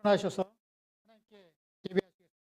일어나셔서 하나님께 예배하시겠습니다.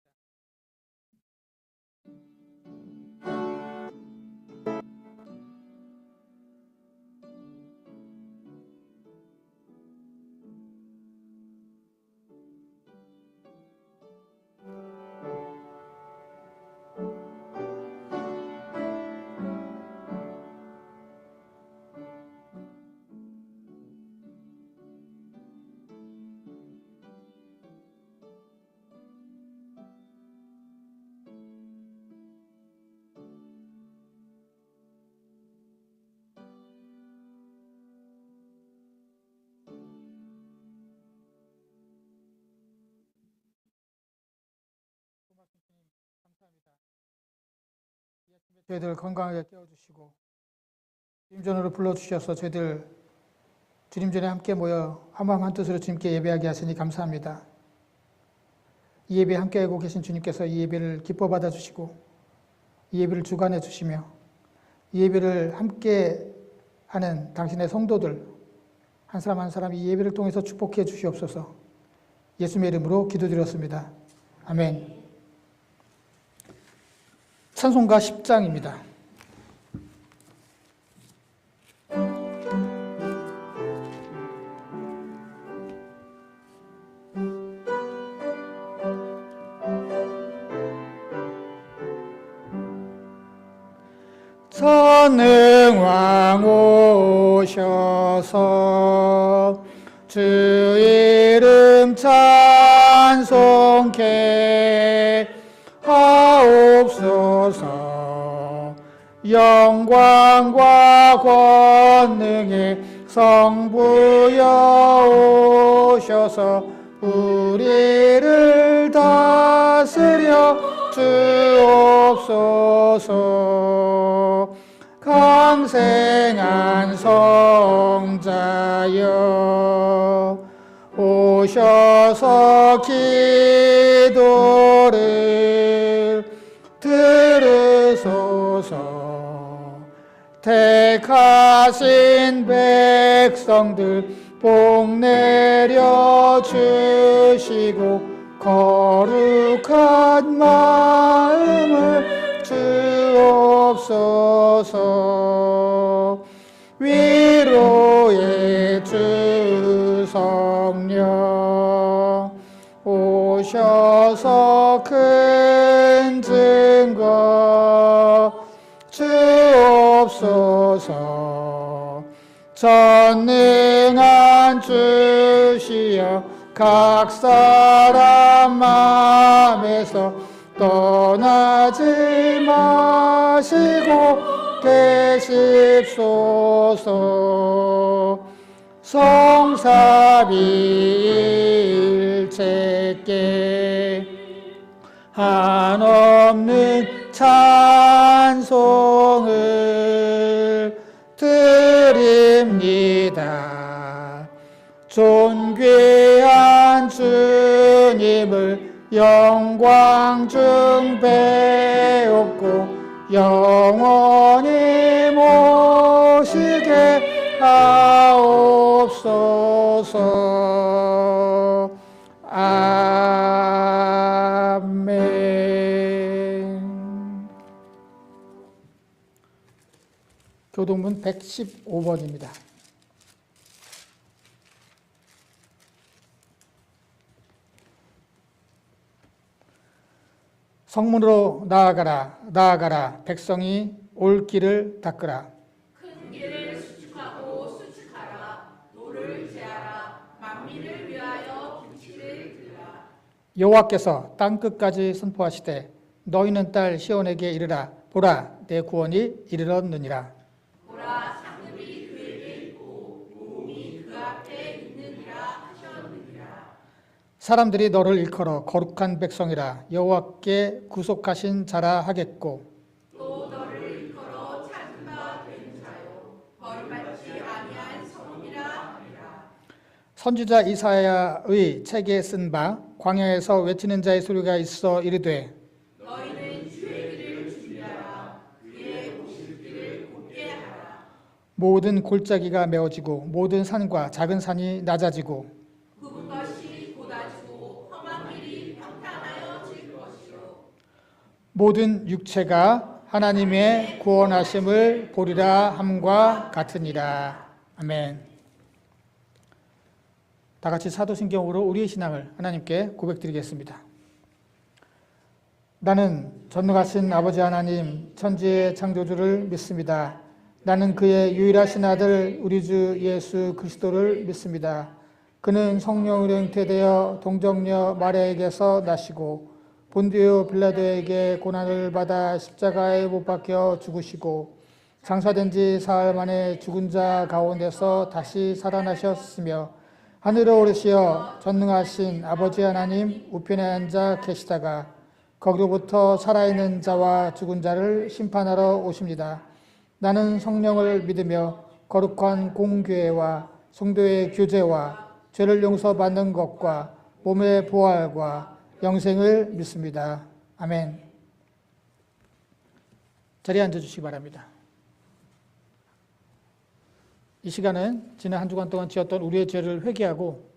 감사합니다. 이 아침에 저희들 건강하게 깨워주시고 주님 전으로 불러주셔서 저희들 주님 전에 함께 모여 한마음 한뜻으로 주님께 예배하게 하시니 감사합니다. 이 예배에 함께하고 계신 주님께서 이 예배를 기뻐 받아주시고 이 예배를 주관해 주시며 이 예배를 함께 하는 당신의 성도들 한 사람 한 사람 이 예배를 통해서 축복해 주시옵소서. 예수님의 이름으로 기도드렸습니다. 아멘. 찬송가 10장입니다. 전능왕 오셔서 주 이름 찬송케 하옵소서. 영광과 권능의 성부여 오셔서 우리를 다스려 주옵소서. 강생한 성자여 오셔서 기도를 들으소서. 택하신 백성들 복 내려 주시고 거룩한 마음을 주옵소서. 위로의 주 성령 오셔서 큰 증거 주옵소서. 전능한 주시여 각 사람 마음에서 떠나지 마시고 계십소서. 성삼위일체께 한없는 찬송을 드립니다. 존귀한 주님을 영광 중 배웠고 영원히 모시게 하옵소서. 아멘. 교동문 115번입니다. 성문으로 나아가라, 나아가라. 백성이 올 길을 닦으라. 큰 길을 수축하고 수축하라. 노를 제하라. 만민을 위하여 김치를 들라. 여호와께서 땅 끝까지 선포하시되 너희는 딸 시온에게 이르라. 보라, 내 구원이 이르렀느니라. 보라, 상급이 그에게 있고 모음이 그 앞에 있느니라 하셨느니라. 사람들이 너를 일컬어 거룩한 백성이라 여호와께 구속하신 자라 하겠고 또 너를 일컬어 찾은 바 된 자요 버림받지 아니한 성이라 하리라. 선지자 이사야의 책에 쓴 바 광야에서 외치는 자의 소리가 있어 이르되 너희는 주의 길을 준비하라. 그의 오실 길을 곧게 하라. 모든 골짜기가 메어지고 모든 산과 작은 산이 낮아지고 굽은 것이 곧아지고 모든 육체가 하나님의 구원하심을 보리라 함과 같으니라. 아멘. 다 같이 사도신경으로 우리의 신앙을 하나님께 고백드리겠습니다. 나는 전능하신 아버지 하나님 천지의 창조주를 믿습니다. 나는 그의 유일하신 아들 우리 주 예수 그리스도를 믿습니다. 그는 성령으로 잉태되어 동정녀 마리아에게서 나시고 본디오 빌라도에게 고난을 받아 십자가에 못 박혀 죽으시고 장사된 지 사흘 만에 죽은 자 가운데서 다시 살아나셨으며 하늘에 오르시어 전능하신 아버지 하나님 우편에 앉아 계시다가 거기로부터 살아있는 자와 죽은 자를 심판하러 오십니다. 나는 성령을 믿으며 거룩한 공교회와 성도의 교제와 죄를 용서받는 것과 몸의 부활과 영생을 믿습니다. 아멘. 자리에 앉아주시기 바랍니다. 이 시간은 지난 한 주간 동안 지었던 우리의 죄를 회개하고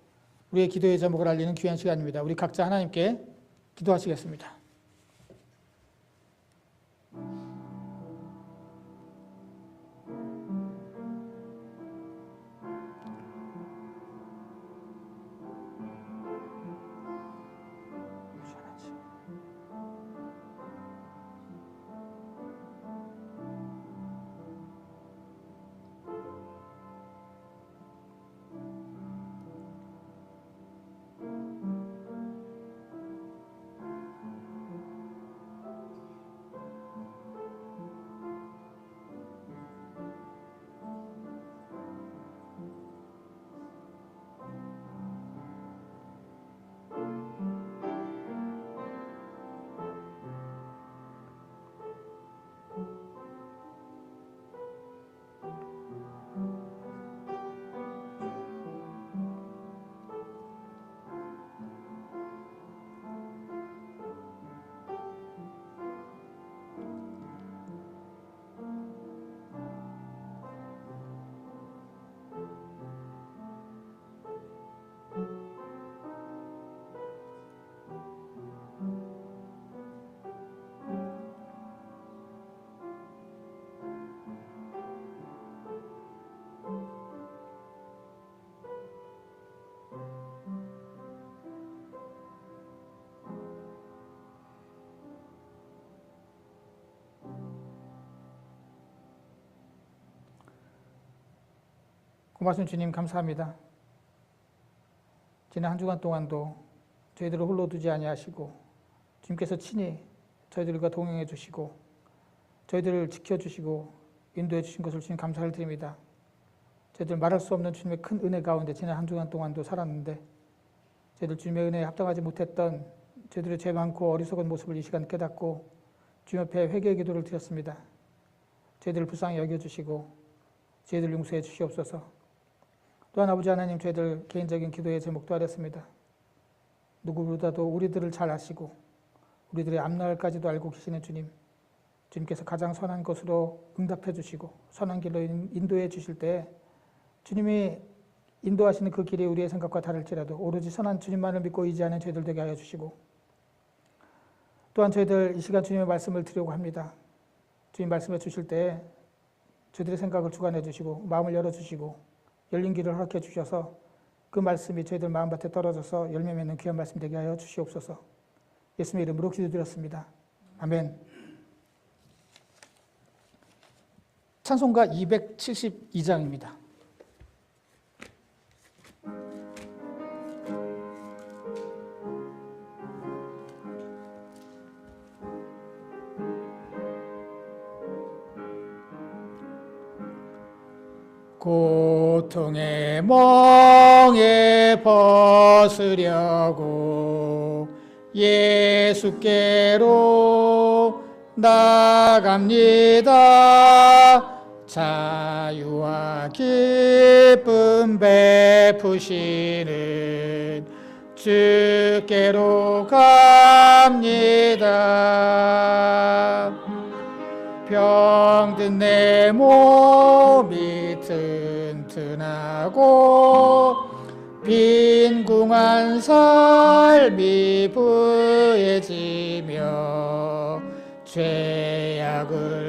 우리의 기도의 제목을 알리는 귀한 시간입니다. 우리 각자 하나님께 기도하시겠습니다. 고마신 주님 감사합니다. 지난 한 주간 동안도 저희들을 홀로 두지 아니하시고 주님께서 친히 저희들과 동행해 주시고 저희들을 지켜주시고 인도해 주신 것을 주님 감사를 드립니다. 저희들 말할 수 없는 주님의 큰 은혜 가운데 지난 한 주간 동안도 살았는데 저희들 주님의 은혜에 합당하지 못했던 저희들의 죄 많고 어리석은 모습을 이 시간 깨닫고 주님 앞에 회개의 기도를 드렸습니다. 저희들을 불쌍히 여겨주시고 저희들 용서해 주시옵소서. 또한 아버지 하나님 저희들 개인적인 기도의 제목도 하렸습니다. 누구보다도 우리들을 잘 아시고 우리들의 앞날까지도 알고 계시는 주님, 주님께서 가장 선한 것으로 응답해 주시고 선한 길로 인도해 주실 때 주님이 인도하시는 그 길이 우리의 생각과 다를지라도 오로지 선한 주님만을 믿고 의지하는 저희들 되게 하여 주시고 또한 저희들 이 시간 주님의 말씀을 드리려고 합니다. 주님 말씀해 주실 때 저희들의 생각을 주관해 주시고 마음을 열어주시고 열린 길을 허락해 주셔서 그 말씀이 저희들 마음밭에 떨어져서 열매 맺는 귀한 말씀 되게 하여 주시옵소서. 예수님의 이름으로 기도드렸습니다. 아멘. 찬송가 272장입니다. 고통의 멍에 벗으려고 예수께로 나갑니다. 자유와 기쁨 베푸시는 주께로 갑니다. 병든 내 몸이 튼튼하고 빈궁한 삶이 부해지며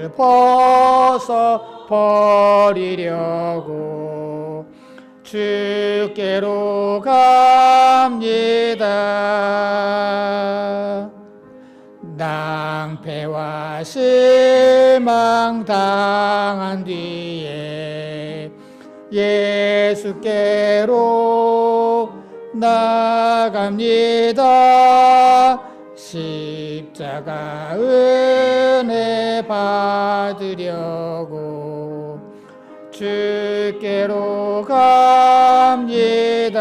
나를 벗어 버리려고 주께로 갑니다. 낭패와 실망 당한 뒤에 예수께로 나갑니다. 십자가 은혜 받으려고 주께로 갑니다.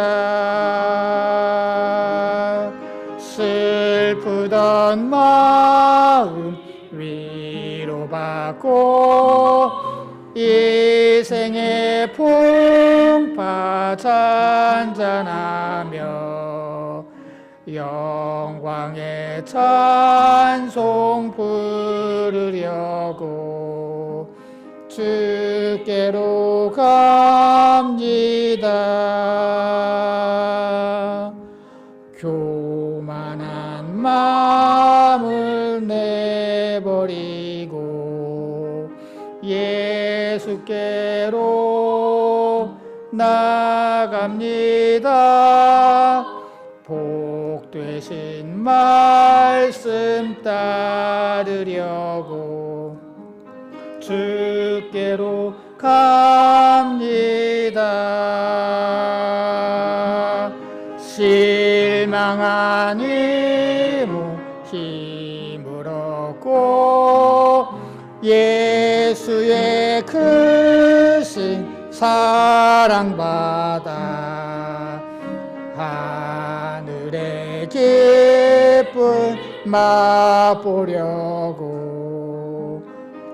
슬프던 마음 위로받고 이 생의 풍파 잔잔하며 영광의 찬송 부르려고 주께로 갑니다. 교만한 마음을 내버리고 예수께로 나갑니다. 복 되신 말씀 따르려고 주께로 갑니다. 실망한 힘을 얻고 예수의 크신 사랑받아 하늘의 기쁨 맛보려고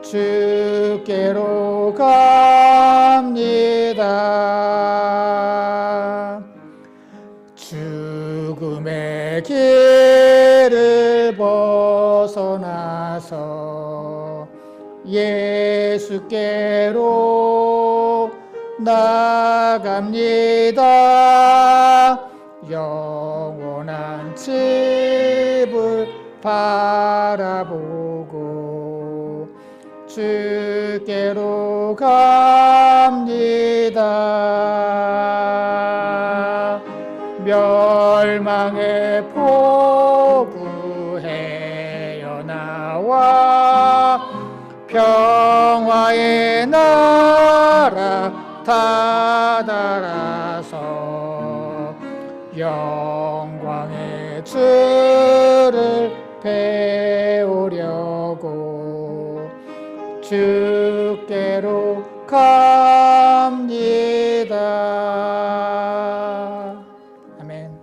주께로 갑니다. 죽음의 길을 벗어나서 예수께로 나갑니다. 영원한 집을 바라보고 주께로 갑니다. 멸망의 포구해여 나와 평화의 나라 다다라서 영광의 주를 배우려고 주께로 갑니다. 아멘.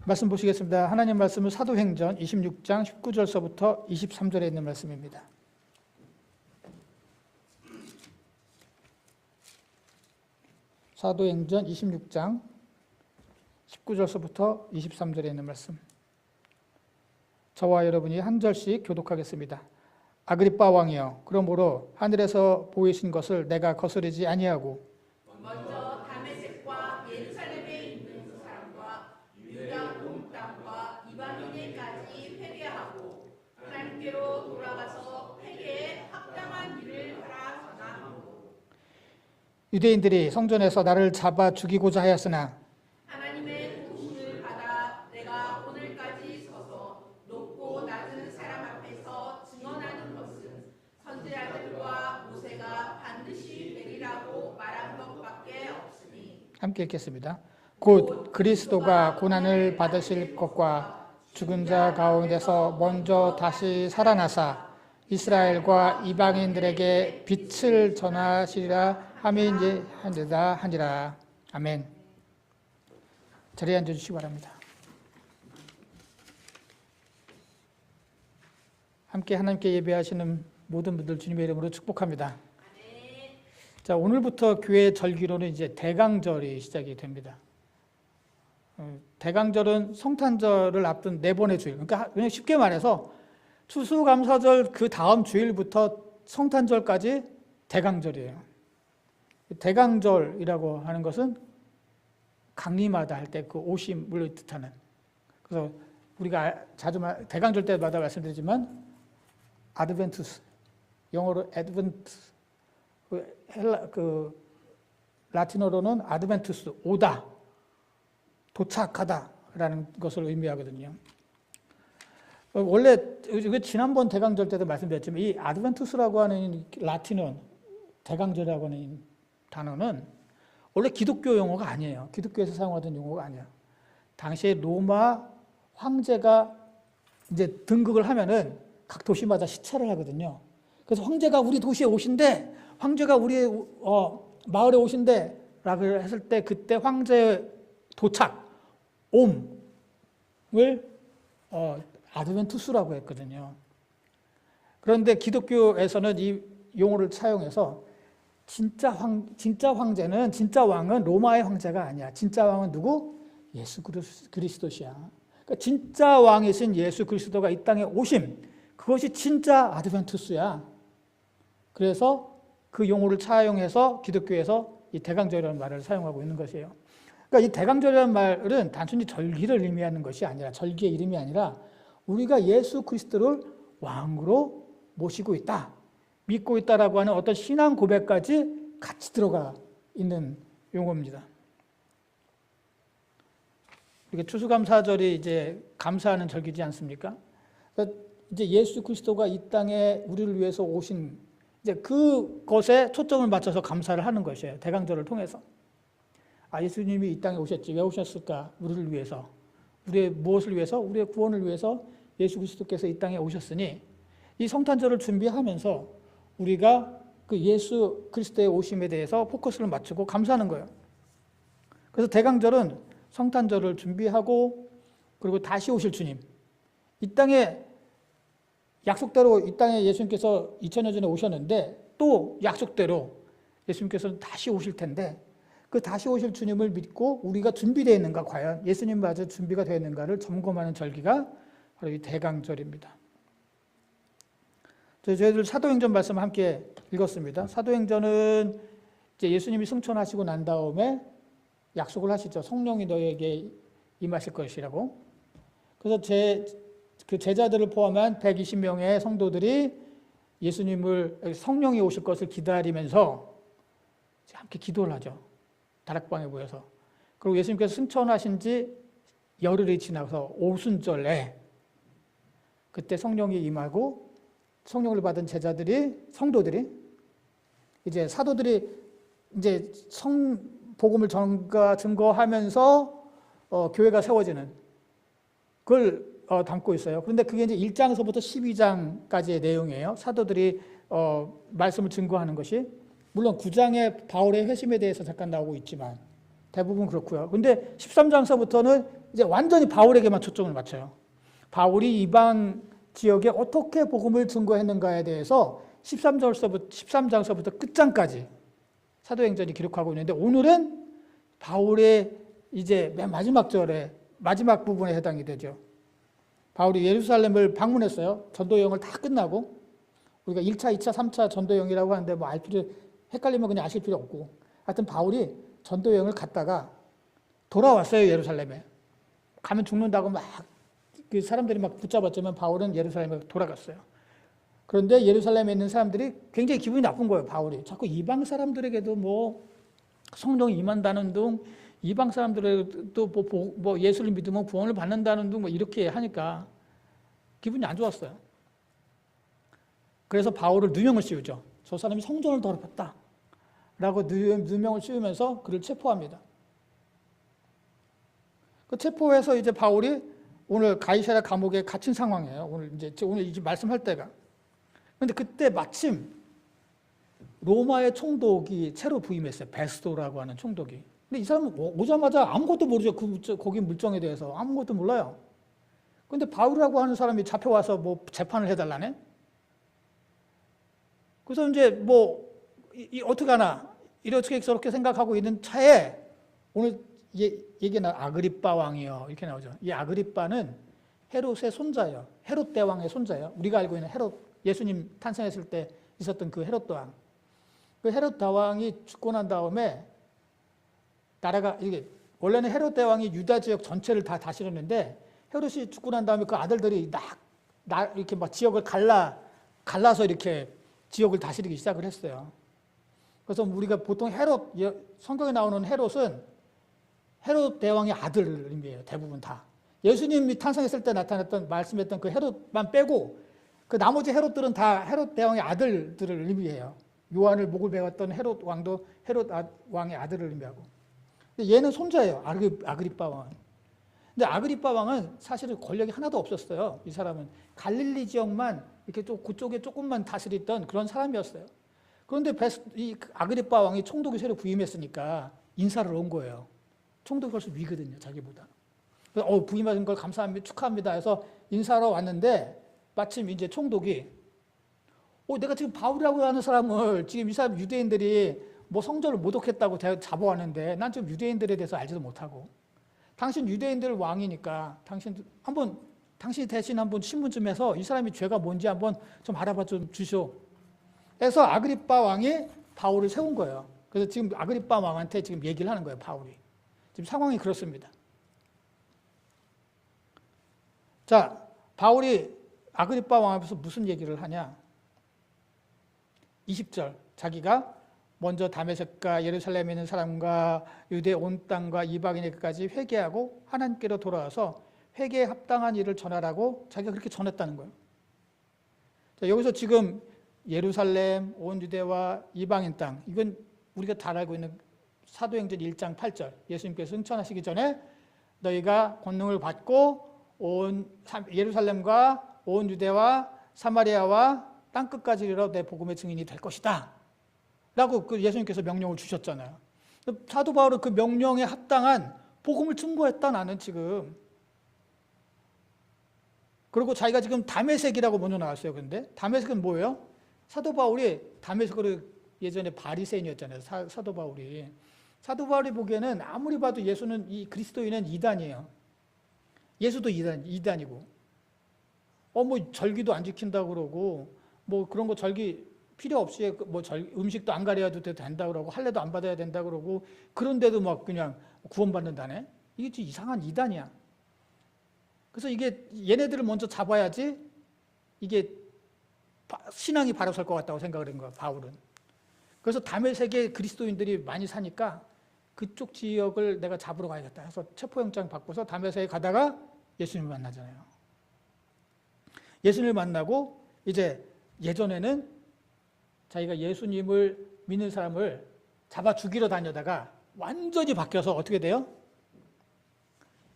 말씀 보시겠습니다. 하나님 말씀은 사도행전 26장 19절서부터 23절에 있는 말씀입니다. 사도행전 26장 19절서부터 23절에 있는 말씀. 저와 여러분이 한 절씩 교독하겠습니다. 아그리빠 왕이여, 그러므로 하늘에서 보이신 것을 내가 거스르지 아니하고 먼저 다메섹과 예루살렘에 있는 그 사람과 유다 온 땅과 이방인에까지 회개하고 하나님께로 돌아가서 회개에 합당한 일을 하라 전하고 유대인들이 성전에서 나를 잡아 죽이고자 하였으나 하나님의 도우심을 받아 내가 오늘까지 서서 높고 낮은 사람 앞에서 증언하는 것은 선지자들과 모세가 반드시 되리라고 말한 것밖에 없으니 함께 읽겠습니다. 곧 그리스도가 고난을 받으실 것과 죽은 자 가운데서 먼저 다시 살아나사 이스라엘과 이방인들에게 빛을 전하시리라 하니라. 아멘. 자리에 앉아주시기 바랍니다. 함께 하나님께 예배하시는 모든 분들 주님의 이름으로 축복합니다. 자, 오늘부터 교회 절기로는 이제 대강절이 시작이 됩니다. 대강절은 성탄절을 앞둔 네 번의 주일. 그러니까 그냥 쉽게 말해서 추수감사절 그 다음 주일부터 성탄절까지 대강절이에요. 대강절이라고 하는 것은 강림하다 할 때 그 오심을 뜻하는. 그래서 우리가 자주 대강절 때마다 말씀드리지만 아드벤투스, 영어로 애드벤투스, 라틴어로는 아드벤투스, 오다, 도착하다라는 것을 의미하거든요. 원래 지난번 대강절 때도 말씀드렸지만 이 아드벤투스라고 하는 라틴어 대강절이라고 하는 단어는 원래 기독교 용어가 아니에요. 기독교에서 사용하던 용어가 아니에요. 당시에 로마 황제가 이제 등극을 하면은 각 도시마다 시찰을 하거든요. 그래서 황제가 우리 도시에 오신대, 황제가 우리 마을에 오신대 라고 했을 때 그때 황제의 도착, 옴을 아드벤투스라고 했거든요. 그런데 기독교에서는 이 용어를 사용해서 진짜 황제는, 진짜 왕은 로마의 황제가 아니야. 진짜 왕은 누구? 예수 그리스도시야. 그러니까 진짜 왕이신 예수 그리스도가 이 땅에 오심, 그것이 진짜 아드벤투스야. 그래서 그 용어를 차용해서 기독교에서 이 대강절이라는 말을 사용하고 있는 것이에요. 그러니까 이 대강절이라는 말은 단순히 절기를 의미하는 것이 아니라, 절기의 이름이 아니라 우리가 예수 그리스도를 왕으로 모시고 있다, 믿고 있다라고 하는 어떤 신앙 고백까지 같이 들어가 있는 용어입니다. 이게 추수감사절이 이제 감사하는 절기지 않습니까? 그러니까 이제 예수 그리스도가 이 땅에 우리를 위해서 오신 이제 그것에 초점을 맞춰서 감사를 하는 것이에요. 대강절을 통해서. 예수님이 이 땅에 오셨지. 왜 오셨을까? 우리를 위해서. 우리의 무엇을 위해서? 우리의 구원을 위해서 예수 그리스도께서 이 땅에 오셨으니 이 성탄절을 준비하면서 우리가 그 예수 그리스도의 오심에 대해서 포커스를 맞추고 감사하는 거예요. 그래서 대강절은 성탄절을 준비하고 그리고 다시 오실 주님, 이 땅에 약속대로 이 땅에 예수님께서 2000년 전에 오셨는데 또 약속대로 예수님께서는 다시 오실 텐데 그 다시 오실 주님을 믿고 우리가 준비되어 있는가, 과연 예수님마저 준비가 되어 있는가를 점검하는 절기가 바로 이 대강절입니다. 저희들 사도행전 말씀 함께 읽었습니다. 사도행전은 이제 예수님이 승천하시고 난 다음에 약속을 하시죠. 성령이 너희에게 임하실 것이라고. 그래서 그 제자들을 포함한 120명의 성도들이 예수님을, 성령이 오실 것을 기다리면서 함께 기도를 하죠. 다락방에 모여서. 그리고 예수님께서 승천하신 지 열흘이 지나서 오순절에 그때 성령이 임하고 성령을 받은 성도들이 이제 사도들이 이제 복음을 증거하면서 교회가 세워지는 그걸 담고 있어요. 그런데 그게 이제 1장에서부터 12장까지의 내용이에요. 사도들이 말씀을 증거하는 것이. 물론 9장에 바울의 회심에 대해서 잠깐 나오고 있지만 대부분 그렇고요. 그런데 13장서부터는 이제 완전히 바울에게만 초점을 맞춰요. 바울이 이방 지역에 어떻게 복음을 증거했는가에 대해서 13장서부터 끝장까지 사도행전이 기록하고 있는데 오늘은 바울의 이제 맨 마지막 절에, 마지막 부분에 해당이 되죠. 바울이 예루살렘을 방문했어요. 전도여행을 다 끝나고. 우리가 1차, 2차, 3차 전도여행이라고 하는데 뭐 헷갈리면 그냥 아실 필요 없고. 하여튼 바울이 전도여행을 갔다가 돌아왔어요, 예루살렘에. 가면 죽는다고 막 그 사람들이 막 붙잡았지만 바울은 예루살렘에 돌아갔어요. 그런데 예루살렘에 있는 사람들이 굉장히 기분이 나쁜 거예요, 바울이. 자꾸 이방 사람들에게도 뭐 성령이 임한다는 둥, 이방 사람들도 뭐 예수를 믿으면 구원을 받는다는 둥 뭐 이렇게 하니까 기분이 안 좋았어요. 그래서 바울을 누명을 씌우죠. 저 사람이 성전을 더럽혔다 라고 누명을 씌우면서 그를 체포합니다. 그 체포해서 이제 바울이 오늘 가이사랴 감옥에 갇힌 상황이에요. 오늘 이제 말씀할 때가. 그런데 그때 마침 로마의 총독이 새로 부임했어요. 베스도라고 하는 총독이. 근데 이 사람은 오자마자 아무것도 모르죠. 거기 물정에 대해서 아무것도 몰라요. 그런데 바울이라고 하는 사람이 잡혀와서 뭐 재판을 해달라네. 그래서 이제 뭐 어떡하나 이렇게 저렇게 생각하고 있는 차에 오늘 얘기나 아그리빠 왕이요 이렇게 나오죠. 이 아그리빠는 헤롯의 손자예요. 헤롯 대왕의 손자예요. 우리가 알고 있는 헤롯, 예수님 탄생했을 때 있었던 그 헤롯 대왕. 그 헤롯 대왕이 죽고 난 다음에 나라가 이게 원래는 헤롯 대왕이 유다 지역 전체를 다 다스렸는데 헤롯이 죽고 난 다음에 그 아들들이 이렇게 막 지역을 갈라서 이렇게 지역을 다스리기 시작을 했어요. 그래서 우리가 보통 성경에 나오는 헤롯은 헤롯 대왕의 아들을 의미해요. 대부분 다. 예수님이 탄생했을 때 나타났던 말씀했던 그 헤롯만 빼고 그 나머지 헤롯들은 다 헤롯 대왕의 아들들을 의미해요. 요한을 목을 베었던 헤롯 왕도 헤롯 왕의 아들을 의미하고. 얘는 손자예요. 아그리빠 왕은. 근데 아그리빠 왕은 사실은 권력이 하나도 없었어요. 이 사람은 갈릴리 지역만 이렇게 좀 그쪽에 조금만 다스리던 그런 사람이었어요. 그런데 이 아그리빠 왕이 총독이 새로 부임했으니까 인사를 온 거예요. 총독이 벌써 위거든요, 자기보다. 그래서 부임하신 걸 감사합니다, 축하합니다 해서 인사하러 왔는데 마침 이제 총독이 내가 지금 바울이라고 하는 사람을 지금 이 사람 유대인들이 뭐 성전을 모독했다고 잡아왔는데 난 지금 유대인들에 대해서 알지도 못하고 당신 유대인들 왕이니까 당신 대신 한번 신문 좀 해서 이 사람이 죄가 뭔지 한번 좀 알아봐 좀 주시오. 해서 아그리빠 왕이 바울을 세운 거예요. 그래서 지금 아그리빠 왕한테 지금 얘기를 하는 거예요, 바울이. 지금 상황이 그렇습니다. 자, 바울이 아그리빠 왕 앞에서 무슨 얘기를 하냐? 20절, 자기가 먼저 다메섹과 예루살렘에 있는 사람과 유대 온 땅과 이방인에게까지 회개하고 하나님께로 돌아와서 회개에 합당한 일을 전하라고 자기가 그렇게 전했다는 거예요. 자, 여기서 지금 예루살렘, 온 유대와 이방인 땅, 이건 우리가 다 알고 있는 사도행전 1장 8절, 예수님께서 승천하시기 전에 너희가 권능을 받고 온 예루살렘과 온 유대와 사마리아와 땅끝까지 이르러 내 복음의 증인이 될 것이다 라고 그 예수님께서 명령을 주셨잖아요. 사도 바울은 그 명령에 합당한 복음을 증거했다, 나는 지금. 그리고 자기가 지금 다메섹이라고 먼저 나왔어요. 근데 다메섹은 뭐예요? 사도 바울이 다메섹으로 예전에 바리새인이었잖아요. 사도 바울이 보기에는 아무리 봐도 이 그리스도인은 이단이에요. 예수도 이단이고, 뭐 절기도 안 지킨다고 그러고, 뭐 그런 거 절기 필요 없이 뭐 음식도 안 가려도 된다 그러고, 할례도 안 받아야 된다 그러고, 그런데도 막 그냥 구원받는다네. 이게 좀 이상한 이단이야. 그래서 이게 얘네들을 먼저 잡아야지 이게 신앙이 바로 설 것 같다고 생각을 한 거야, 바울은. 그래서 다메섹에 그리스도인들이 많이 사니까 그쪽 지역을 내가 잡으러 가야겠다 해서 체포영장 받고서 다메섹에 가다가 예수님을 만나잖아요. 예수님을 만나고 이제 예전에는 자기가 예수님을 믿는 사람을 잡아 죽이러 다녀다가 완전히 바뀌어서 어떻게 돼요?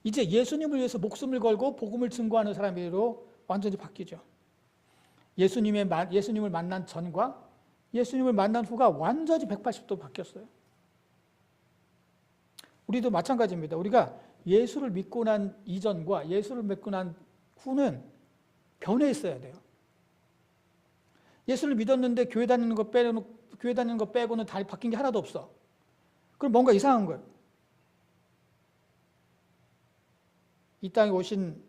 이제 예수님을 위해서 목숨을 걸고 복음을 증거하는 사람으로 완전히 바뀌죠. 예수님을 만난 전과 예수님을 만난 후가 완전히 180도 바뀌었어요. 우리도 마찬가지입니다. 우리가 예수를 믿고 난 이전과 예수를 믿고 난 후는 변해 있어야 돼요. 예수를 믿었는데 교회 다니는 거 빼고는 다 바뀐 게 하나도 없어. 그럼 뭔가 이상한 거예요. 이 땅에 오신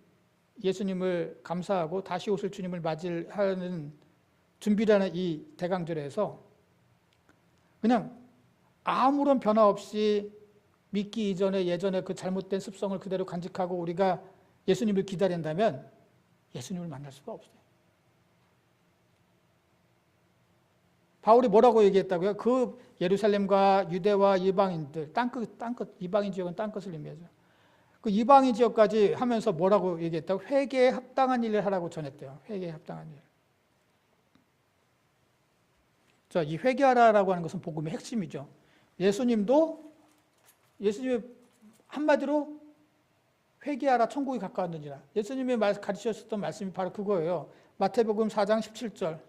예수님을 감사하고 다시 오실 주님을 맞이하는 준비를 하는 이 대강절에서 그냥 아무런 변화 없이 믿기 이전에 예전에 그 잘못된 습성을 그대로 간직하고 우리가 예수님을 기다린다면 예수님을 만날 수가 없어요. 바울이 뭐라고 얘기했다고요? 그 예루살렘과 유대와 이방인들, 땅끝, 이방인 지역은 땅끝을 의미하죠. 그 이방인 지역까지 하면서 뭐라고 얘기했다고? 회개에 합당한 일을 하라고 전했대요. 회개에 합당한 일. 자, 이 회개하라라고 하는 것은 복음의 핵심이죠. 예수님이 한마디로 회개하라 천국이 가까웠느니라. 예수님이 가르치셨던 말씀이 바로 그거예요. 마태복음 4장 17절.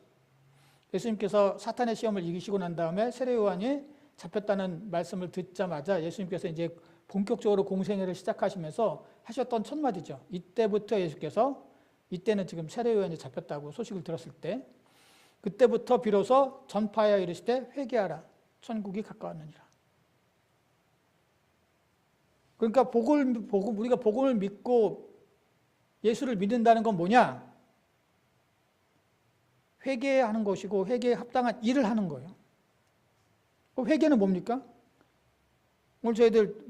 예수님께서 사탄의 시험을 이기시고 난 다음에 세례 요한이 잡혔다는 말씀을 듣자마자 예수님께서 이제 본격적으로 공생애를 시작하시면서 하셨던 첫 마디죠. 이때부터 예수께서, 이때는 지금 세례 요한이 잡혔다고 소식을 들었을 때, 그때부터 비로소 전파하여 이르시되 회개하라 천국이 가까웠느니라. 그러니까 우리가 복음을 믿고 예수를 믿는다는 건 뭐냐? 회개하는 것이고 회개에 합당한 일을 하는 거예요. 회개는 뭡니까? 오늘 저희들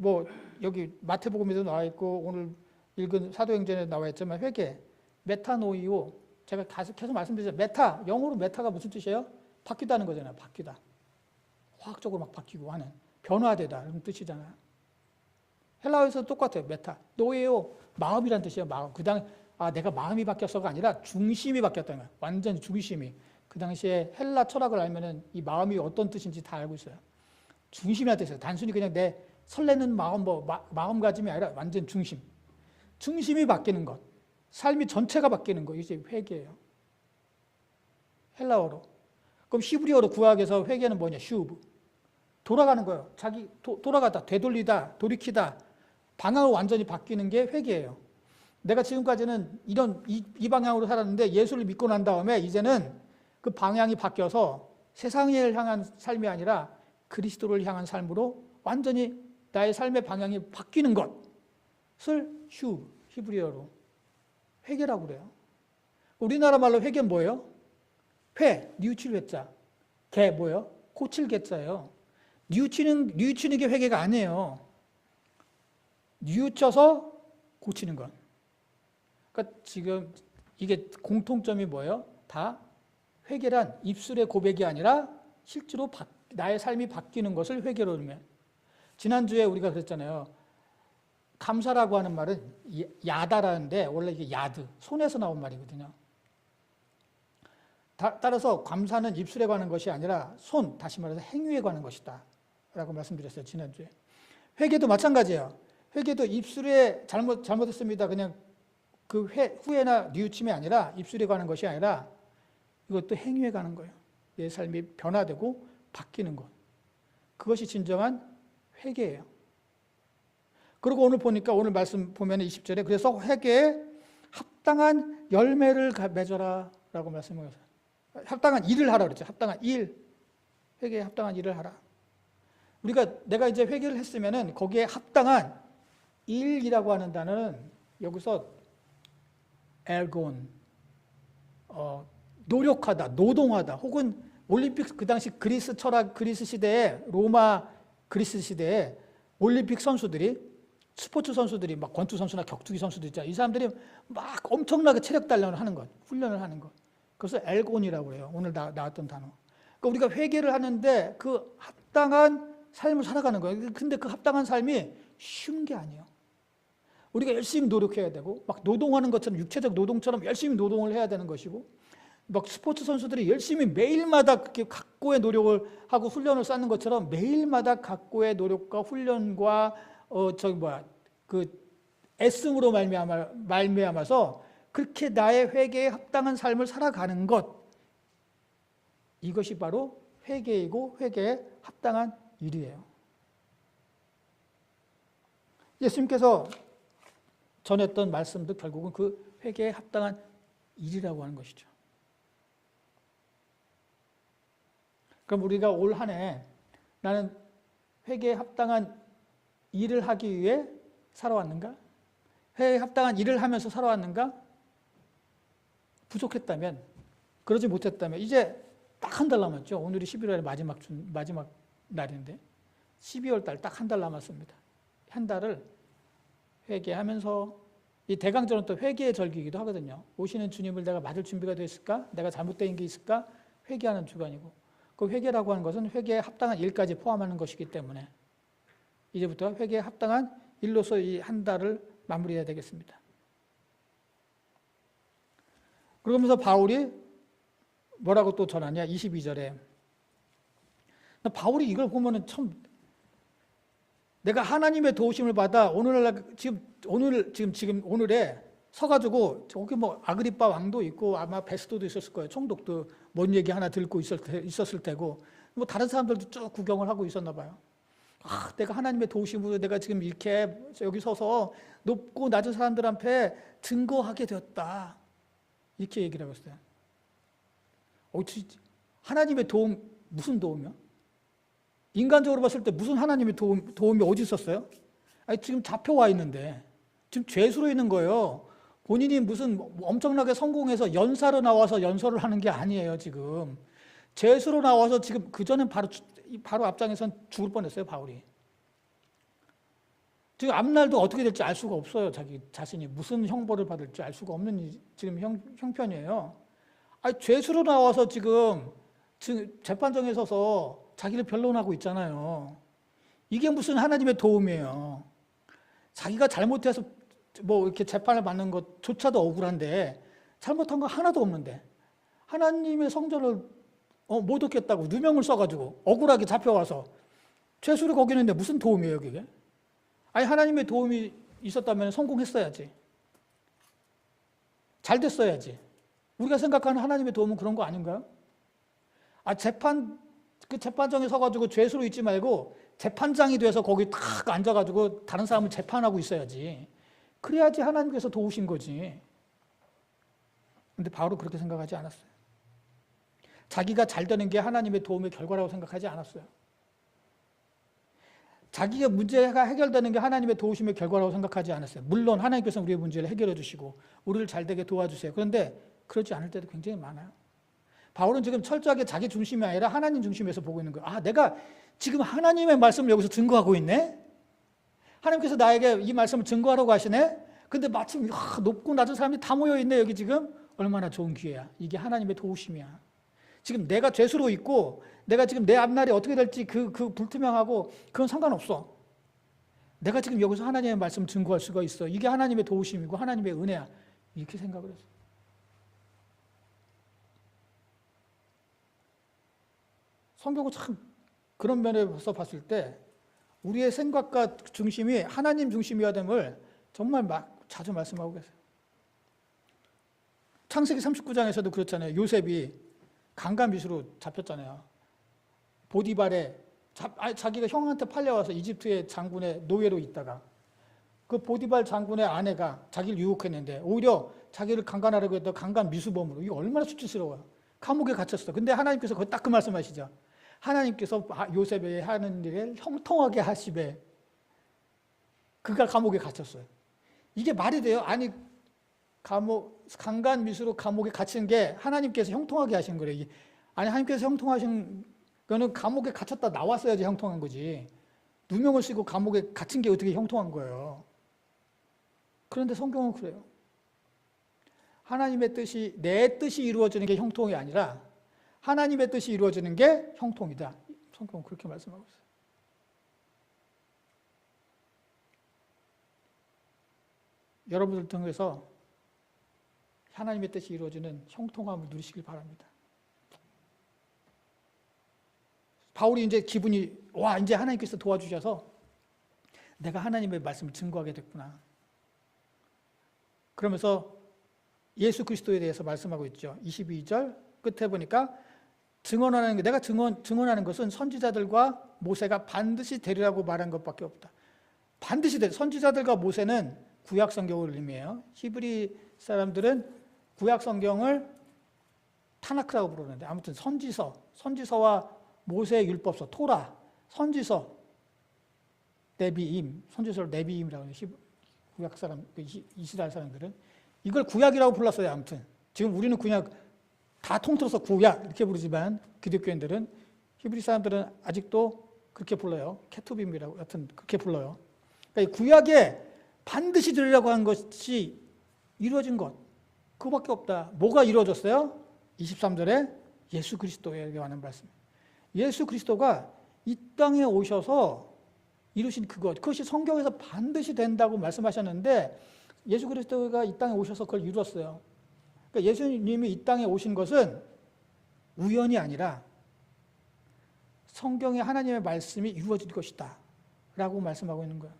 여기 마태복음에도 나와 있고 오늘 읽은 사도행전에 나와 있지만 회개, 메타노이오, 제가 계속 말씀드렸죠. 메타, 영어로 메타가 무슨 뜻이에요? 바뀌다는 거잖아요. 바뀌다. 화학적으로 막 바뀌고 하는, 변화되다 이런 뜻이잖아요. 헬라어에서 똑같아요. 메타, 노예요, 마음이란 뜻이에요. 마음. 그 당시 내가 마음이 바뀌었어가 아니라 중심이 바뀌었다는 거예요. 완전 중심이. 그 당시에 헬라 철학을 알면은 이 마음이 어떤 뜻인지 다 알고 있어요. 중심이라는 뜻이에요. 단순히 그냥 내 설레는 마음, 마음가짐이 아니라 완전 중심. 중심이 바뀌는 것. 삶이 전체가 바뀌는 거. 이게 회개예요. 헬라어로. 그럼 히브리어로 구약에서 회개는 뭐냐? 슈브. 돌아가는 거예요. 돌아가다, 되돌리다, 돌이키다. 방향을 완전히 바뀌는 게 회개예요. 내가 지금까지는 이 방향으로 살았는데 예수를 믿고 난 다음에 이제는 그 방향이 바뀌어서 세상을 향한 삶이 아니라 그리스도를 향한 삶으로 완전히 나의 삶의 방향이 바뀌는 것을 히브리어로 회개라고 그래요. 우리나라 말로 회개는 뭐예요? 뉘우칠 회자. 개 뭐예요? 고칠 개자예요. 뉘우치는 게 회개가 아니에요. 뉘우쳐서 고치는 것. 그러니까 지금 이게 공통점이 뭐예요? 다 회개란 입술의 고백이 아니라 실제로 나의 삶이 바뀌는 것을 회개로 하면. 지난주에 우리가 그랬잖아요. 감사라고 하는 말은 야다라는데 원래 이게 야드, 손에서 나온 말이거든요. 따라서 감사는 입술에 관한 것이 아니라 다시 말해서 행위에 관한 것이다 라고 말씀드렸어요. 지난주에. 회개도 마찬가지예요. 회개도 입술에 잘못했습니다. 그냥 그 후회나 뉘우침이 아니라 입술에 관한 것이 아니라 이것도 행위에 관한 거예요. 내 삶이 변화되고 바뀌는 것. 그것이 진정한 회개예요. 그리고 오늘 보니까 오늘 말씀 보면 20절에 그래서 회개에 합당한 열매를 맺어라 라고 말씀하셨어요. 합당한 일을 하라 그랬죠. 합당한 일. 회개에 합당한 일을 하라. 내가 이제 회개를 했으면은 거기에 합당한 일이라고 하는 단어는 여기서 엘곤, 노력하다, 노동하다, 혹은 올림픽 그 당시 그리스 시대에 로마 그리스 시대에 올림픽 선수들이 스포츠 선수들이 막 권투 선수나 격투기 선수들 있잖아요. 이 사람들이 막 엄청나게 체력 단련을 하는 것, 훈련을 하는 것. 그래서 엘곤이라고 해요. 오늘 나왔던 단어. 그러니까 우리가 회개를 하는데 그 합당한 삶을 살아가는 거예요. 근데 그 합당한 삶이 쉬운 게 아니에요. 우리가 열심히 노력해야 되고 막 노동하는 것처럼 육체적 노동처럼 열심히 노동을 해야 되는 것이고 막 스포츠 선수들이 열심히 매일마다 그렇게 각고의 노력을 하고 훈련을 쌓는 것처럼 매일마다 각고의 노력과 훈련과 애씀으로 말미암아서 그렇게 나의 회개에 합당한 삶을 살아가는 것, 이것이 바로 회개이고 회개에 합당한 일이에요. 예수님께서 전했던 말씀도 결국은 그 회개에 합당한 일이라고 하는 것이죠. 그럼 우리가 올 한 해 나는 회개에 합당한 일을 하기 위해 살아왔는가? 회개에 합당한 일을 하면서 살아왔는가? 부족했다면, 그러지 못했다면 이제 딱 한 달 남았죠. 오늘이 11월의 마지막 날인데 12월 달 딱 한 달 남았습니다. 한 달을 회개하면서, 이 대강절은 또 회개의 절기이기도 하거든요. 오시는 주님을 내가 맞을 준비가 되어 있을까? 내가 잘못된 게 있을까? 회개하는 주간이고, 그 회개라고 하는 것은 회개에 합당한 일까지 포함하는 것이기 때문에 이제부터 회개에 합당한 일로서 이 한 달을 마무리해야 되겠습니다. 그러면서 바울이 뭐라고 또 전하냐? 22절에 바울이 이걸 보면은 참, 내가 하나님의 도우심을 받아 오늘에 서가지고 저기 뭐 아그리빠 왕도 있고 아마 베스도도 있었을 거예요. 총독도 뭔 얘기 하나 듣고 있었을 테고 뭐 다른 사람들도 쭉 구경을 하고 있었나 봐요. 내가 하나님의 도우심으로 내가 지금 이렇게 여기 서서 높고 낮은 사람들 앞에 증거하게 되었다. 이렇게 얘기를 하고 있어요. 하나님의 도움, 무슨 도움이요? 인간적으로 봤을 때 무슨 하나님의 도움이 어디 있었어요? 지금 잡혀와 있는데 지금 죄수로 있는 거예요. 본인이 무슨 엄청나게 성공해서 연사로 나와서 연설을 하는 게 아니에요. 지금 죄수로 나와서 지금 그전엔 바로 앞장에선 죽을 뻔했어요. 바울이. 지금 앞날도 어떻게 될지 알 수가 없어요. 자기 자신이 무슨 형벌을 받을지 알 수가 없는 지금 형편이에요. 아니, 죄수로 나와서 지금 재판정에 서서 자기를 변론하고 있잖아요. 이게 무슨 하나님의 도움이에요. 자기가 잘못해서 뭐 이렇게 재판을 받는 것조차도 억울한데 잘못한 거 하나도 없는데 하나님의 성전을 못 얻겠다고 누명을 써가지고 억울하게 잡혀와서 죄수를 거기는데 무슨 도움이에요, 그게? 아니, 하나님의 도움이 있었다면 성공했어야지. 잘 됐어야지. 우리가 생각하는 하나님의 도움은 그런 거 아닌가요? 그 재판정에 서가지고 죄수로 있지 말고 재판장이 돼서 거기 탁 앉아가지고 다른 사람을 재판하고 있어야지. 그래야지 하나님께서 도우신 거지. 근데 바울은 그렇게 생각하지 않았어요. 자기가 잘 되는 게 하나님의 도움의 결과라고 생각하지 않았어요. 자기의 문제가 해결되는 게 하나님의 도우심의 결과라고 생각하지 않았어요. 물론 하나님께서 우리의 문제를 해결해 주시고 우리를 잘 되게 도와주세요. 그런데 그렇지 않을 때도 굉장히 많아요. 바울은 지금 철저하게 자기 중심이 아니라 하나님 중심에서 보고 있는 거예요. 내가 지금 하나님의 말씀을 여기서 증거하고 있네? 하나님께서 나에게 이 말씀을 증거하라고 하시네? 근데 마침 높고 낮은 사람이 다 모여있네, 여기 지금. 얼마나 좋은 기회야. 이게 하나님의 도우심이야. 지금 내가 죄수로 있고 내가 지금 내 앞날이 어떻게 될지 그 불투명하고 그건 상관없어. 내가 지금 여기서 하나님의 말씀을 증거할 수가 있어. 이게 하나님의 도우심이고 하나님의 은혜야. 이렇게 생각을 했어. 성경은 참 그런 면에서 봤을 때 우리의 생각과 중심이 하나님 중심이어야 됨을 정말 자주 말씀하고 계세요. 창세기 39장에서도 그렇잖아요. 요셉이 강간미수로 잡혔잖아요. 보디발에 자기가 형한테 팔려와서 이집트의 장군의 노예로 있다가 그 보디발 장군의 아내가 자기를 유혹했는데 오히려 자기를 강간하려고 했던 강간미수범으로. 이거 얼마나 수치스러워요. 감옥에 갇혔어. 근데 하나님께서 딱 그 말씀하시죠. 하나님께서 요셉이 하는 일을 형통하게 하시되 그가 감옥에 갇혔어요. 이게 말이 돼요? 아니, 강간미수로 감옥에 갇힌 게 하나님께서 형통하게 하신 거래요. 아니, 하나님께서 형통하신 거는 감옥에 갇혔다 나왔어야지 형통한 거지. 누명을 쓰고 감옥에 갇힌 게 어떻게 형통한 거예요? 그런데 성경은 그래요. 하나님의 뜻이, 내 뜻이 이루어지는 게 형통이 아니라 하나님의 뜻이 이루어지는 게 형통이다. 성경은 그렇게 말씀하고 있어요. 여러분들 통해서 하나님의 뜻이 이루어지는 형통함을 누리시길 바랍니다. 바울이 이제 기분이 이제 하나님께서 도와주셔서 내가 하나님의 말씀을 증거하게 됐구나. 그러면서 예수 그리스도에 대해서 말씀하고 있죠. 22절 끝에 보니까 증언하는 게, 내가 증언하는 것은 선지자들과 모세가 반드시 되리라고 말한 것밖에 없다. 반드시 선지자들과 모세는 구약 성경을 의미해요. 히브리 사람들은 구약 성경을 타나크라고 부르는데 아무튼 선지서와 모세의 율법서, 토라, 선지서, 네비임, 선지서를 네비임이라고 해요. 구약 사람, 이스라엘 사람들은 이걸 구약이라고 불렀어요. 아무튼 지금 우리는 그냥 다 통틀어서 구약 이렇게 부르지만 기독교인들은, 히브리 사람들은 아직도 그렇게 불러요. 케투빔이라고, 여튼 그렇게 불러요. 그러니까 구약에 반드시 들으려고 한 것이 이루어진 것, 그거밖에 없다. 뭐가 이루어졌어요? 23절에 예수 그리스도에 관한 말씀. 예수 그리스도가 이 땅에 오셔서 이루신 그것이 성경에서 반드시 된다고 말씀하셨는데 예수 그리스도가 이 땅에 오셔서 그걸 이루었어요. 그러니까 예수님이 이 땅에 오신 것은 우연이 아니라 성경의 하나님의 말씀이 이루어질 것이다 라고 말씀하고 있는 거예요.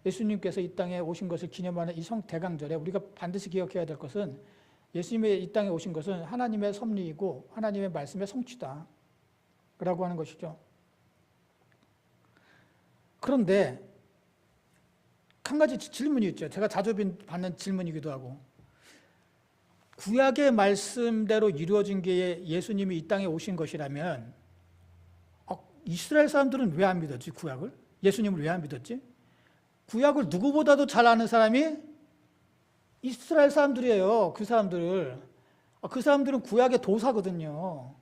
예수님께서 이 땅에 오신 것을 기념하는 이 성대강절에 우리가 반드시 기억해야 될 것은 예수님이 이 땅에 오신 것은 하나님의 섭리이고 하나님의 말씀의 성취다 라고 하는 것이죠. 그런데 한 가지 질문이 있죠. 제가 자주 받는 질문이기도 하고, 구약의 말씀대로 이루어진 게 예수님이 이 땅에 오신 것이라면 이스라엘 사람들은 왜 안 믿었지? 구약을? 예수님을 왜 안 믿었지? 구약을 누구보다도 잘 아는 사람이 이스라엘 사람들이에요. 그 사람들은 구약의 도사거든요.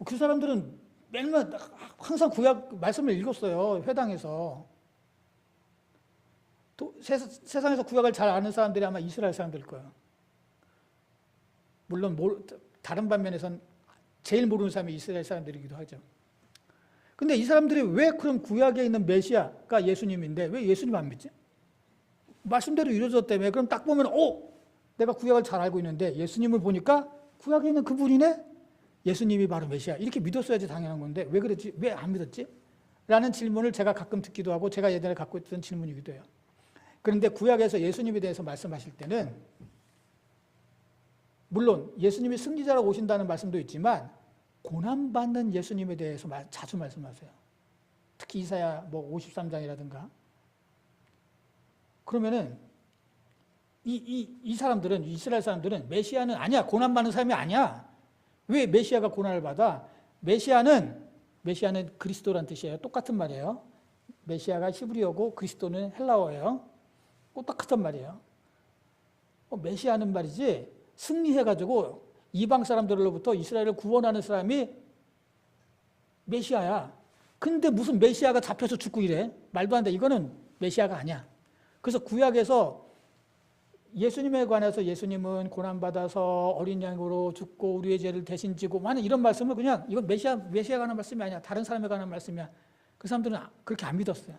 그 사람들은 맨날 항상 구약 말씀을 읽었어요. 회당에서. 세상에서 구약을 잘 아는 사람들이 아마 이스라엘 사람들일 거예요. 물론 다른 반면에선 제일 모르는 사람이 이스라엘 사람들이기도 하죠. 근데 이 사람들이 왜 그럼 구약에 있는 메시아가 예수님인데 왜 예수님 안 믿지? 말씀대로 이루어졌다며. 그럼 딱 보면 내가 구약을 잘 알고 있는데 예수님을 보니까 구약에 있는 그분이네? 예수님이 바로 메시아. 이렇게 믿었어야지 당연한 건데 왜 그랬지? 왜 안 믿었지? 라는 질문을 제가 가끔 듣기도 하고 제가 예전에 갖고 있던 질문이기도 해요. 그런데 구약에서 예수님에 대해서 말씀하실 때는 물론 예수님이 승리자로 오신다는 말씀도 있지만 고난받는 예수님에 대해서 자주 말씀하세요. 특히 이사야 53장이라든가. 그러면은 이 사람들은, 이스라엘 사람들은 메시아는 아니야. 고난받는 사람이 아니야. 왜 메시아가 고난을 받아? 메시아는 그리스도란 뜻이에요. 똑같은 말이에요. 메시아가 히브리어고 그리스도는 헬라어예요. 똑같은 말이에요. 메시아는 말이지 승리해가지고 이방 사람들로부터 이스라엘을 구원하는 사람이 메시아야. 근데 무슨 메시아가 잡혀서 죽고 이래? 말도 안 돼. 이거는 메시아가 아니야. 그래서 구약에서 예수님에 관해서 예수님은 고난받아서 어린 양으로 죽고 우리의 죄를 대신 지고 하는 이런 말씀을 그냥 이건 메시아에 관한 말씀이 아니야. 다른 사람에 관한 말씀이야. 그 사람들은 그렇게 안 믿었어요.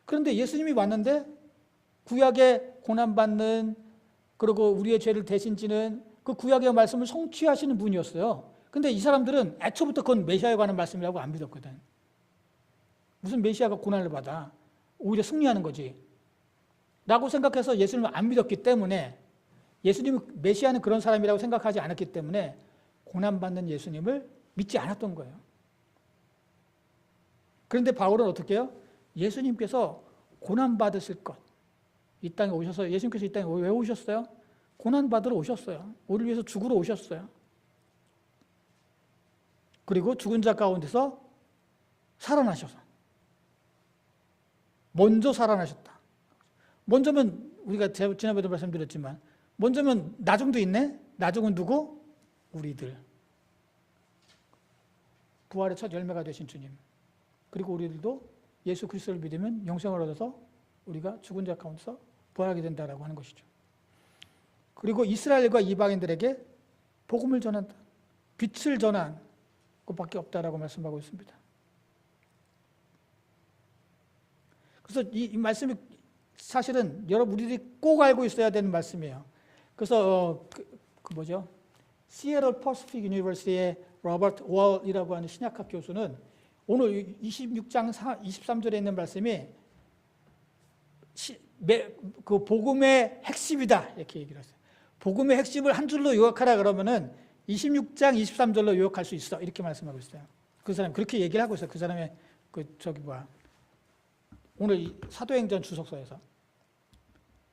그런데 예수님이 왔는데 구약에 고난받는 그리고 우리의 죄를 대신 지는 그 구약의 말씀을 성취하시는 분이었어요. 근데 이 사람들은 애초부터 그건 메시아에 관한 말씀이라고 안 믿었거든. 무슨 메시아가 고난을 받아. 오히려 승리하는 거지. 라고 생각해서 예수님을 안 믿었기 때문에 예수님은 메시아는 그런 사람이라고 생각하지 않았기 때문에 고난받는 예수님을 믿지 않았던 거예요. 그런데 바울은 어떻게 해요? 예수님께서 고난받으실 것. 이 땅에 오셔서 예수님께서 이 땅에 왜 오셨어요? 고난받으러 오셨어요. 우리를 위해서 죽으러 오셨어요. 그리고 죽은 자 가운데서 살아나셔서 먼저 살아나셨다. 먼저면 우리가 지난번에도 말씀드렸지만 먼저면 나중도 있네? 나중은 누구? 우리들. 부활의 첫 열매가 되신 주님. 그리고 우리들도 예수 그리스도를 믿으면 영생을 얻어서 우리가 죽은 자 가운데서 부활하게 된다라고 하는 것이죠. 그리고 이스라엘과 이방인들에게 복음을 전한다. 빛을 전한 것밖에 없다라고 말씀하고 있습니다. 그래서 이 말씀이 사실은 우리들이 꼭 알고 있어야 되는 말씀이에요. 그래서 시애틀 퍼시픽 유니버시티의 로버트 월이라고 하는 신약학 교수는 오늘 26장 23절에 있는 말씀이 그 복음의 핵심이다 이렇게 얘기를 했어요. 복음의 핵심을 한 줄로 요약하라 그러면은 26장 23절로 요약할 수 있어 이렇게 말씀하고 있어요. 그 사람 그렇게 얘기를 하고 있어요. 그 사람의 오늘 사도행전 주석서에서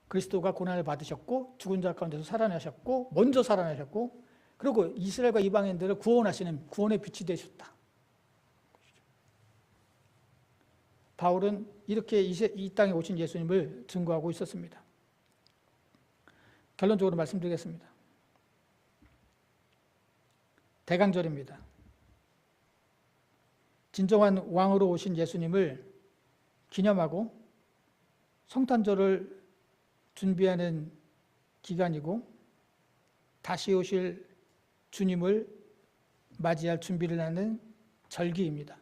그리스도가 고난을 받으셨고 죽은 자 가운데서 살아나셨고 먼저 살아나셨고 그리고 이스라엘과 이방인들을 구원하시는 구원의 빛이 되셨다. 바울은 이렇게 이 땅에 오신 예수님을 증거하고 있었습니다. 결론적으로 말씀드리겠습니다. 대강절입니다. 진정한 왕으로 오신 예수님을 기념하고 성탄절을 준비하는 기간이고 다시 오실 주님을 맞이할 준비를 하는 절기입니다.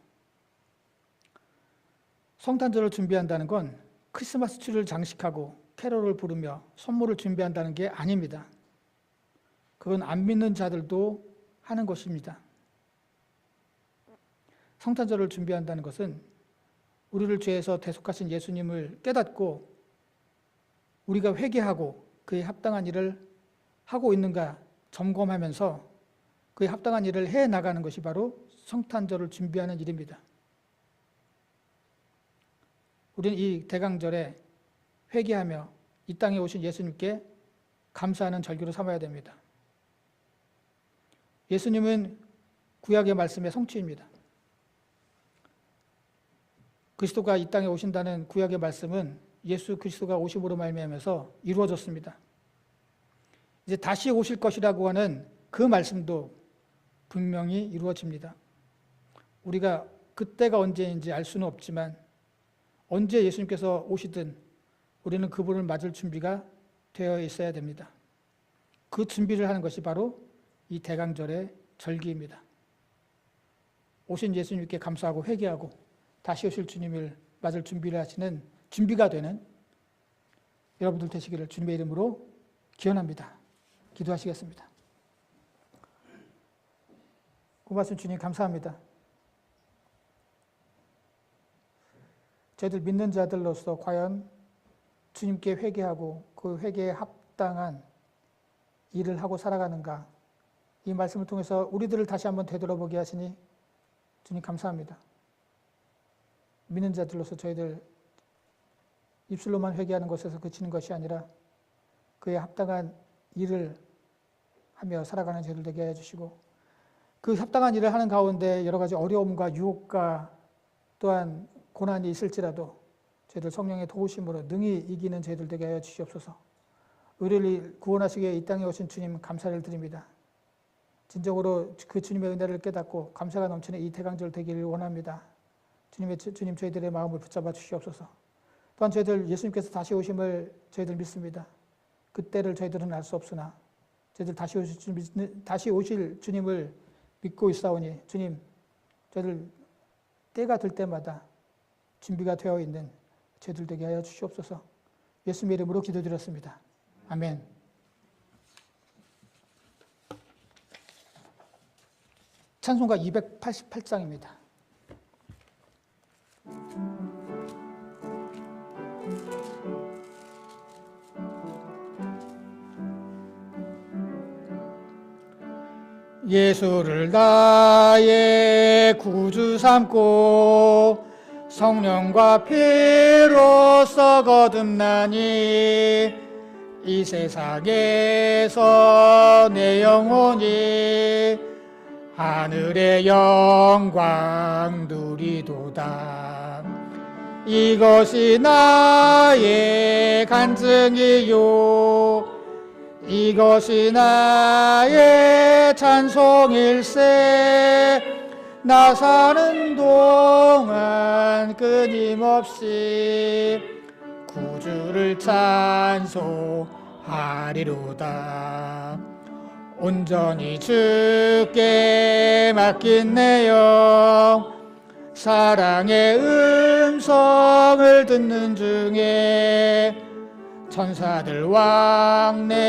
성탄절을 준비한다는 건 크리스마스 트리를 장식하고 캐롤을 부르며 선물을 준비한다는 게 아닙니다. 그건 안 믿는 자들도 하는 것입니다. 성탄절을 준비한다는 것은 우리를 죄에서 대속하신 예수님을 깨닫고 우리가 회개하고 그에 합당한 일을 하고 있는가 점검하면서 그에 합당한 일을 해 나가는 것이 바로 성탄절을 준비하는 일입니다. 우리는 이 대강절에 회개하며 이 땅에 오신 예수님께 감사하는 절기로 삼아야 됩니다. 예수님은 구약의 말씀의 성취입니다. 그리스도가 이 땅에 오신다는 구약의 말씀은 예수 그리스도가 오심으로 말미암아서 이루어졌습니다. 이제 다시 오실 것이라고 하는 그 말씀도 분명히 이루어집니다. 우리가 그때가 언제인지 알 수는 없지만 언제 예수님께서 오시든 우리는 그분을 맞을 준비가 되어 있어야 됩니다. 그 준비를 하는 것이 바로 이 대강절의 절기입니다. 오신 예수님께 감사하고 회개하고 다시 오실 주님을 맞을 준비를 하시는 준비가 되는 여러분들 되시기를 주님의 이름으로 기원합니다. 기도하시겠습니다. 고맙습 주님 감사합니다. 저희들 믿는 자들로서 과연 주님께 회개하고 그 회개에 합당한 일을 하고 살아가는가, 이 말씀을 통해서 우리들을 다시 한번 되돌아보게 하시니 주님 감사합니다. 믿는 자들로서 저희들 입술로만 회개하는 것에서 그치는 것이 아니라 그에 합당한 일을 하며 살아가는 저희들 되게 해주시고, 그 합당한 일을 하는 가운데 여러 가지 어려움과 유혹과 또한 고난이 있을지라도 저희들 성령의 도우심으로 능히 이기는 저희들 되게 하여 주시옵소서. 우리를 구원하시기에 이 땅에 오신 주님 감사를 드립니다. 진정으로 그 주님의 은혜를 깨닫고 감사가 넘치는 이 대강절 되기를 원합니다. 주님 저희들의 마음을 붙잡아 주시옵소서. 또한 저희들 예수님께서 다시 오심을 저희들 믿습니다. 그때를 저희들은 알 수 없으나 저희들 다시 오실 주님을 믿고 있사오니 주님, 저희들 때가 될 때마다 준비가 되어 있는 저희들 되게 하여 주시옵소서. 예수님의 이름으로 기도드렸습니다. 아멘. 찬송가 288장입니다. 예수를 나의 구주 삼고 성령과 피로써 거듭나니 이 세상에서 내 영혼이 하늘의 영광 누리도다. 이것이 나의 간증이요 이것이 나의 찬송일세. 나 사는 동안 끊임없이 구주를 찬송하리로다. 온전히 주께 맡긴 내 영, 사랑의 음성을 듣는 중에 천사들 왕래하는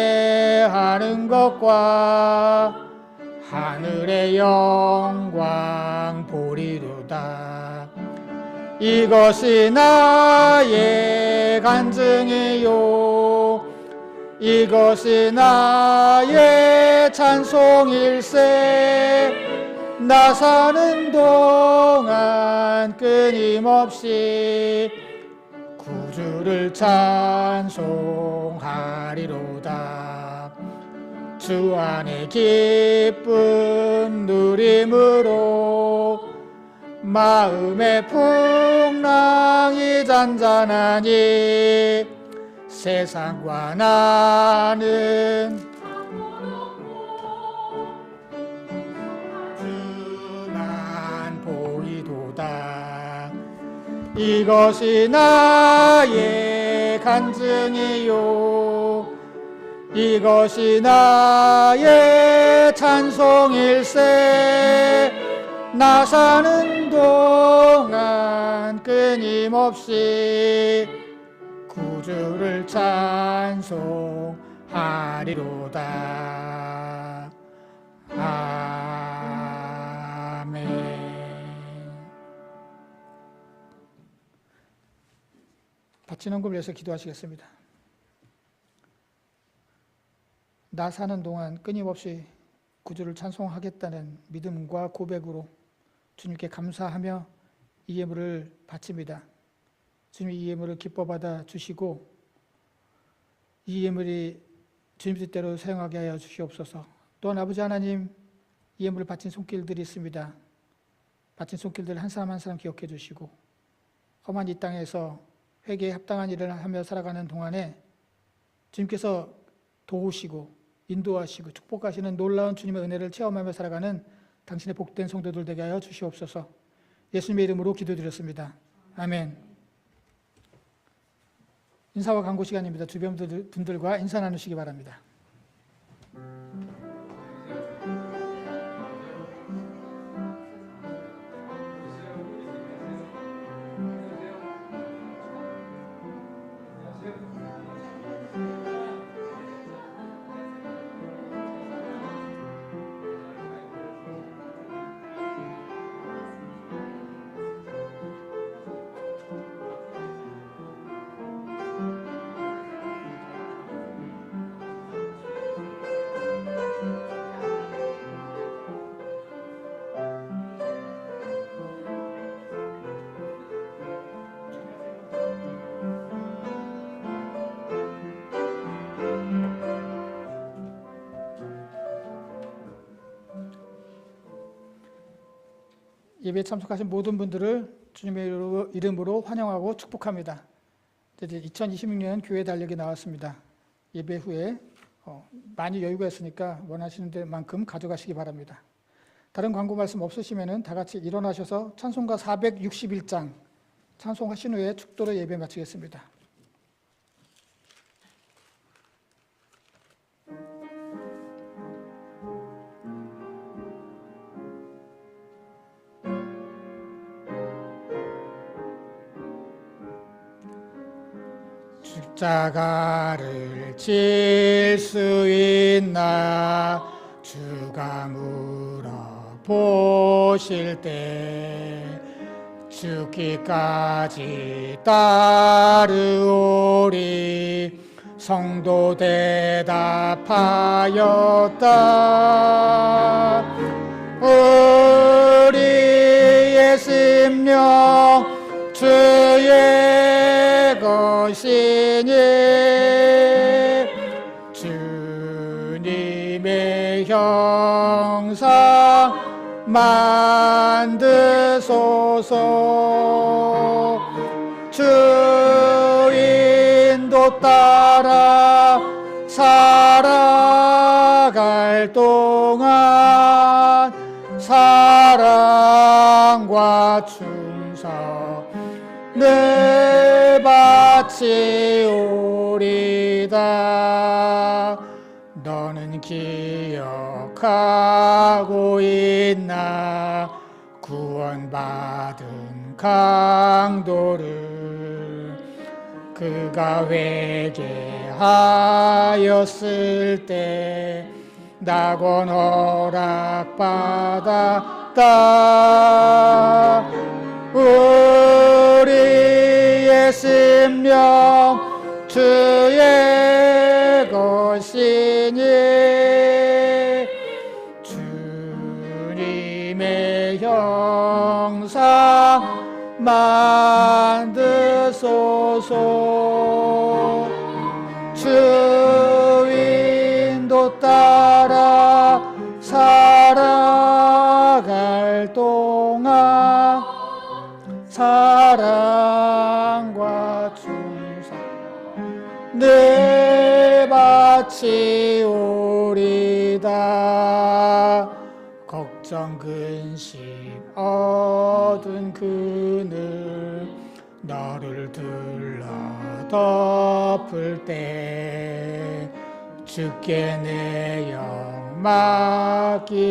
것과 하늘의 영광 보리로다. 이것이 나의 간증이요 이것이 나의 찬송일세. 나 사는 동안 끊임없이 구주를 찬송하리로다. 주 안에 기쁨 누림으로 마음의 풍랑이 잔잔하니 세상과 나는 주만 보이도다. 이것이 나의 간증이요 이것이 나의 찬송일세. 나 사는 동안 끊임없이 구주를 찬송하리로다. 아멘. 바치는 걸 위해서 기도하시겠습니다. 나 사는 동안 끊임없이 구주를 찬송하겠다는 믿음과 고백으로 주님께 감사하며 이 예물을 바칩니다. 주님이 이 예물을 기뻐 받아 주시고 이 예물이 주님 뜻대로 사용하게 하여 주시옵소서. 또한 아버지 하나님, 이 예물을 바친 손길들이 있습니다. 바친 손길들 한 사람 한 사람 기억해 주시고 험한 이 땅에서 회개에 합당한 일을 하며 살아가는 동안에 주님께서 도우시고 인도하시고 축복하시는 놀라운 주님의 은혜를 체험하며 살아가는 당신의 복된 성도들 되게 하여 주시옵소서. 예수님의 이름으로 기도드렸습니다. 아멘. 인사와 강구 시간입니다. 주변 분들과 인사 나누시기 바랍니다. 예배에 참석하신 모든 분들을 주님의 이름으로 환영하고 축복합니다. 이제 2026년 교회 달력이 나왔습니다. 예배 후에 많이 여유가 있으니까 원하시는 데만큼 가져가시기 바랍니다. 다른 광고 말씀 없으시면 다 같이 일어나셔서 찬송가 461장 찬송하신 후에 축도로 예배 마치겠습니다. 십자가를 질 수 있나 주가 물어보실 때 죽기까지 따르오리 성도 대답하였다. 우리의 심령 주의 것이니 주님의 형상 만드소서. 주인도 따라 살아갈 동안 사랑과 충성 늘 바치오리다. 너는 기억하고 있나 구원받은 강도를 그가 회개하였을 때 낙원 허락받았다. 우리의 심령 주의 것이니 주님의 형상 만드소서. 주인도 따라 살아갈 동안 사랑과 충성 늘 바치오리다. 걱정 근심 어두운 그늘 너를 둘러 덮을 때 주께 내 영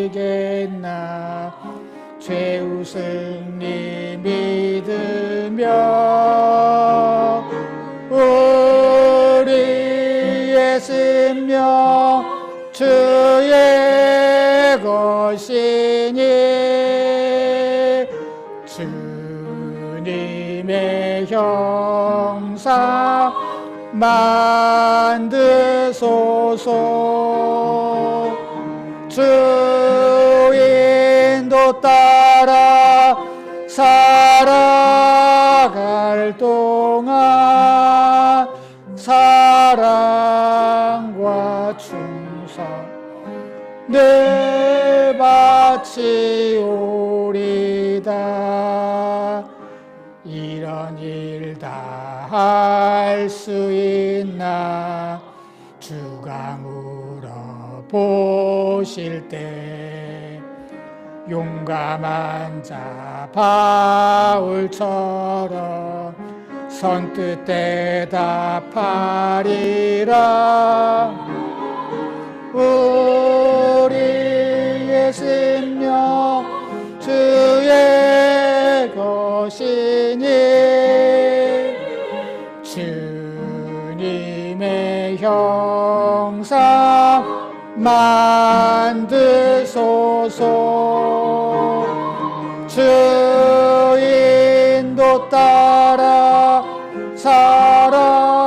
맡기겠나. 최후 승리 믿으며 우리의 심령 주의 것이니 주님의 형상 만드소서. 주인도 따라 살아갈 동안 사랑과 충성 늘 바치오리다. 이런 일 다 할 수 있나 주가 물어보실 때 용감한 자 바울처럼 선뜻 대답하리라. 우리의 심령 주의 것이니 주님의 형상 만드소서. 주 인도 따라 살아갈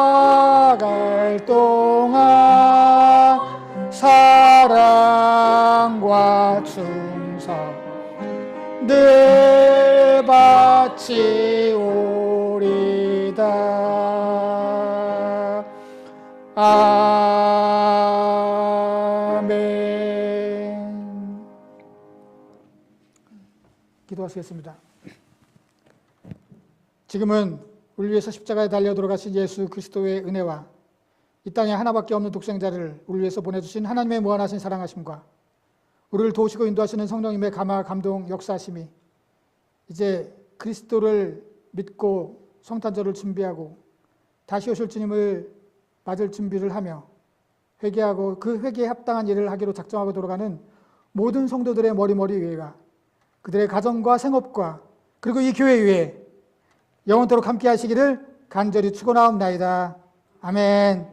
동안 사랑과 충성 늘 바치오리다. 아멘. 기도하시겠습니다. 지금은 우리 위해서 십자가에 달려 돌아가신 예수 그리스도의 은혜와 이 땅에 하나밖에 없는 독생자를 우리 위해서 보내주신 하나님의 무한하신 사랑하심과 우리를 도우시고 인도하시는 성령님의 감화, 감동, 역사하심이 이제 그리스도를 믿고 성탄절을 준비하고 다시 오실 주님을 맞을 준비를 하며 회개하고 그 회개에 합당한 일을 하기로 작정하고 돌아가는 모든 성도들의 머리머리 위에가 그들의 가정과 생업과 그리고 이 교회 위에 영원토록 함께 하시기를 간절히 축원하옵나이다. 아멘.